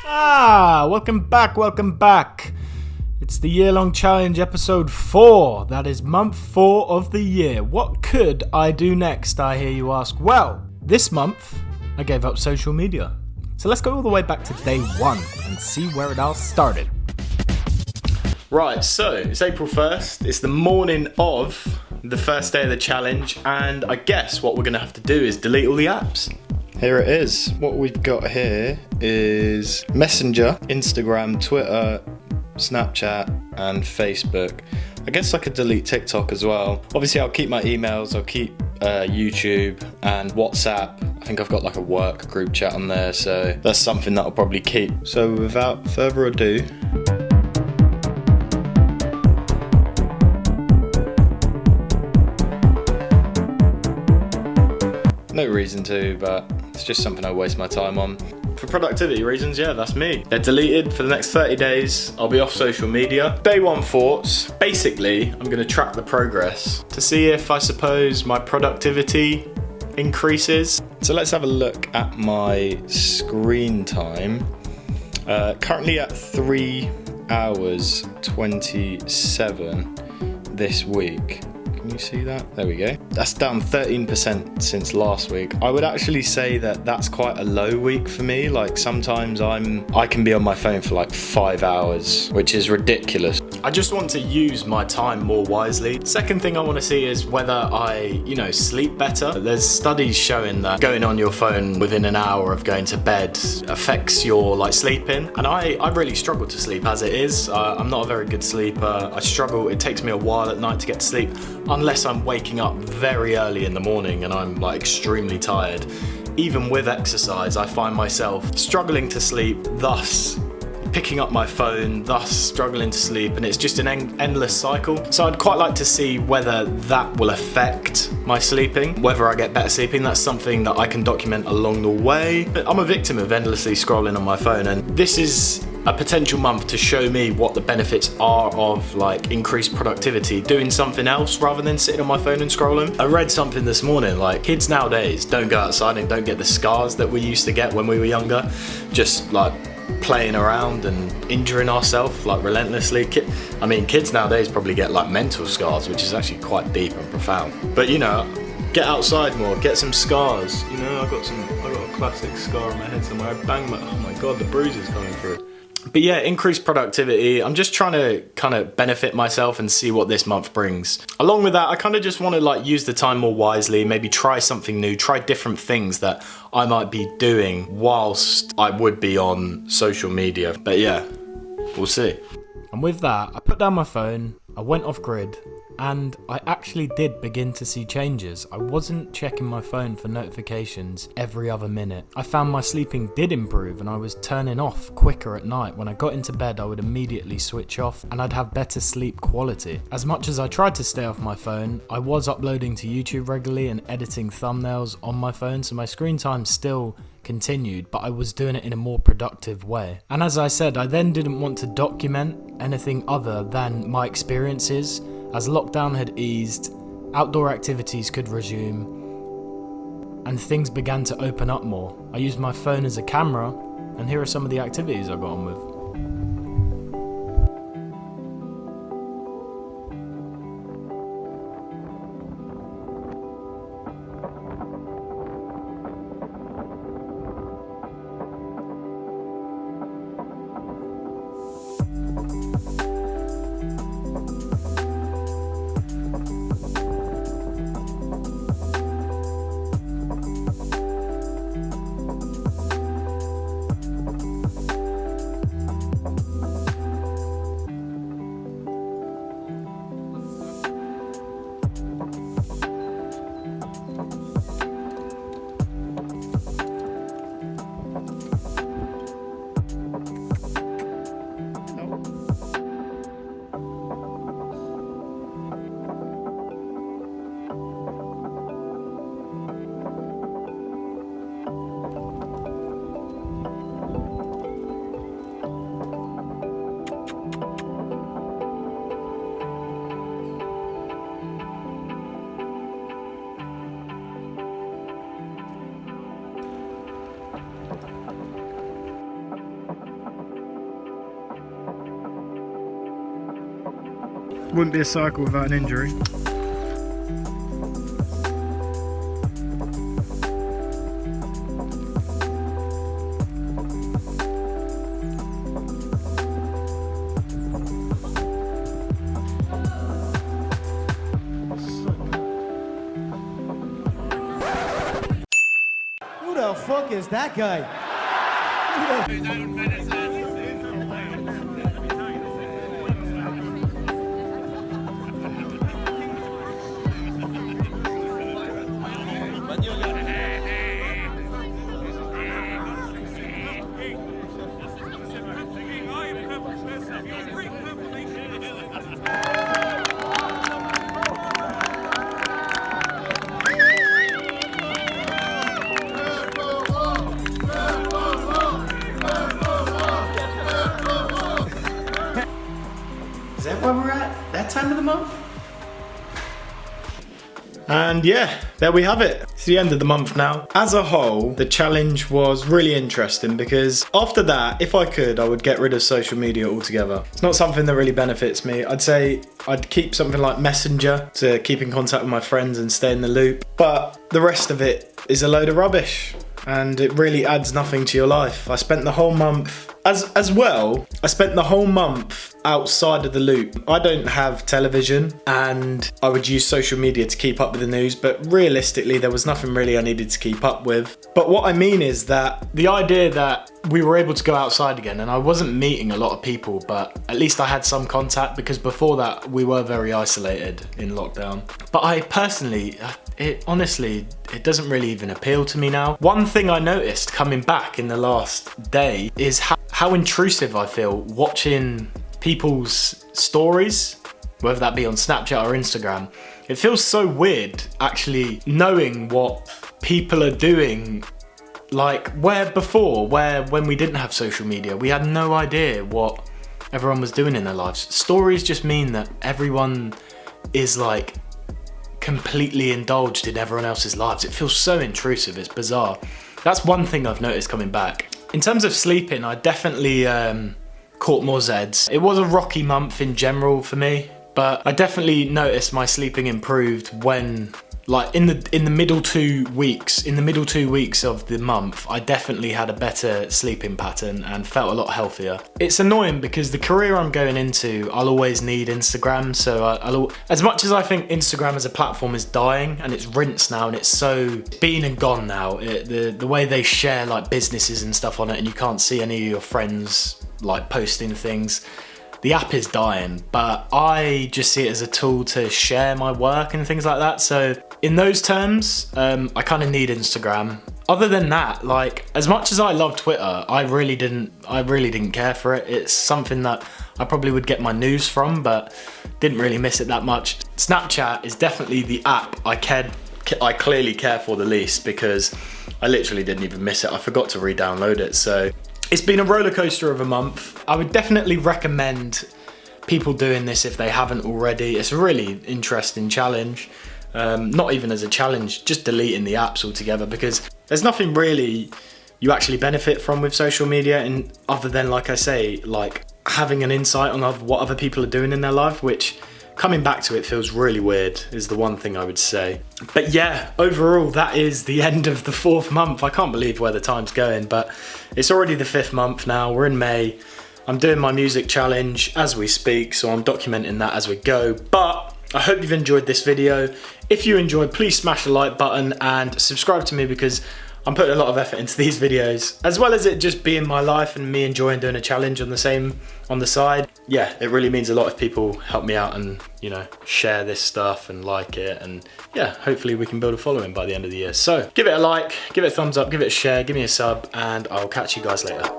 Welcome back. It's the year-long challenge, episode 4. That is month 4 of the year. What could I do next, I hear you ask? Well, this month, I gave up social media. So let's go all the way back to day 1 and see where it all started. Right, so it's April 1st. It's the morning of the first day of the challenge, and I guess what we're going to have to do is delete all the apps. Here it is. What we've got here is Messenger, Instagram, Twitter, Snapchat, and Facebook. I guess I could delete TikTok as well. Obviously, I'll keep my emails, I'll keep YouTube and WhatsApp. I think I've got like a work group chat on there, so that's something that I'll probably keep. So without further ado, no reason to, but it's just something I waste my time on. For productivity reasons, yeah, that's me. They're deleted for the next 30 days. I'll be off social media. Day 1 thoughts. Basically, I'm going to track the progress to see if I suppose my productivity increases. So let's have a look at my screen time. Currently at 3 hours 27 this week. Can you see that? There we go. That's down 13% since last week. I would actually say that that's quite a low week for me. Like sometimes I can be on my phone for like 5 hours, which is ridiculous. I just want to use my time more wisely. Second thing I want to see is whether I, sleep better. There's studies showing that going on your phone within an hour of going to bed affects your sleeping. And I really struggle to sleep as it is. I'm not a very good sleeper. I struggle. It takes me a while at night to get to sleep, unless I'm waking up very early in the morning and I'm extremely tired. Even with exercise, I find myself struggling to sleep, thus picking up my phone, thus struggling to sleep, and it's just an endless cycle. So I'd quite like to see whether that will affect my sleeping, whether I get better sleeping. That's something that I can document along the way. But I'm a victim of endlessly scrolling on my phone, and this is a potential month to show me what the benefits are of increased productivity, doing something else rather than sitting on my phone and scrolling. I read something this morning, kids nowadays don't go outside and don't get the scars that we used to get when we were younger, just playing around and injuring ourselves relentlessly. Kids nowadays probably get mental scars, which is actually quite deep and profound. But get outside more, get some scars. I got a classic scar on my head somewhere. I banged oh my god, the bruises coming through. But yeah, increased productivity. I'm just trying to kind of benefit myself and see what this month brings. Along with that, I kind of just want to use the time more wisely, maybe try something new, try different things that I might be doing whilst I would be on social media. But yeah, we'll see. And with that, I put down my phone, I went off grid, and I actually did begin to see changes. I wasn't checking my phone for notifications every other minute. I found my sleeping did improve, and I was turning off quicker at night. When I got into bed, I would immediately switch off and I'd have better sleep quality. As much as I tried to stay off my phone, I was uploading to YouTube regularly and editing thumbnails on my phone, so my screen time still continued, but I was doing it in a more productive way. And as I said, I then didn't want to document anything other than my experiences. As lockdown had eased, outdoor activities could resume, and things began to open up more. I used my phone as a camera, and here are some of the activities I got on with. Wouldn't be a cycle without an injury. Who the fuck is that guy? Is that where we're at? That time of the month? And yeah, there we have it. It's the end of the month now. As a whole, the challenge was really interesting because after that, if I could, I would get rid of social media altogether. It's not something that really benefits me. I'd say I'd keep something like Messenger to keep in contact with my friends and stay in the loop. But the rest of it is a load of rubbish and it really adds nothing to your life. I spent the whole month as well, I spent the whole month outside of the loop. I don't have television and I would use social media to keep up with the news, but realistically there was nothing really I needed to keep up with. But what I mean is that the idea that we were able to go outside again, and I wasn't meeting a lot of people, but at least I had some contact because before that we were very isolated in lockdown. But I personally, it doesn't really even appeal to me now. One thing I noticed coming back in the last day is how intrusive I feel watching people's stories, whether that be on Snapchat or Instagram. It feels so weird actually knowing what people are doing, like when we didn't have social media, we had no idea what everyone was doing in their lives. Stories just mean that everyone is like completely indulged in everyone else's lives. It feels so intrusive, it's bizarre. That's one thing I've noticed coming back. In terms of sleeping, I definitely caught more Zeds. It was a rocky month in general for me, but I definitely noticed my sleeping improved when, like in the middle 2 weeks, of the month, I definitely had a better sleeping pattern and felt a lot healthier. It's annoying because the career I'm going into, I'll always need Instagram. So as much as I think Instagram as a platform is dying and it's rinsed now and it's so been and gone now, the way they share like businesses and stuff on it and you can't see any of your friends like posting things, the app is dying, but I just see it as a tool to share my work and things like that. So in those terms, I kind of need Instagram. Other than that, like as much as I love Twitter, I really didn't care for it. It's something that I probably would get my news from, but didn't really miss it that much. Snapchat is definitely the app I clearly care for the least because I literally didn't even miss it. I forgot to re-download it. So it's been a roller coaster of a month. I would definitely recommend people doing this if they haven't already. It's a really interesting challenge. Not even as a challenge, just deleting the apps altogether because there's nothing really you actually benefit from with social media and other than, like I say, like having an insight on what other people are doing in their life, which coming back to it feels really weird is the one thing I would say. But yeah, overall that is the end of the 4th month. I can't believe where the time's going, but it's already the 5th month now. We're in May. I'm doing my music challenge as we speak, so I'm documenting that as we go. But I hope you've enjoyed this video. If you enjoyed, please smash the like button and subscribe to me because I'm putting a lot of effort into these videos, as well as it just being my life and me enjoying doing a challenge on the side. Yeah, it really means a lot if people help me out and, you know, share this stuff and like it. And yeah, hopefully we can build a following by the end of the year. So give it a like, give it a thumbs up, give it a share, give me a sub, and I'll catch you guys later.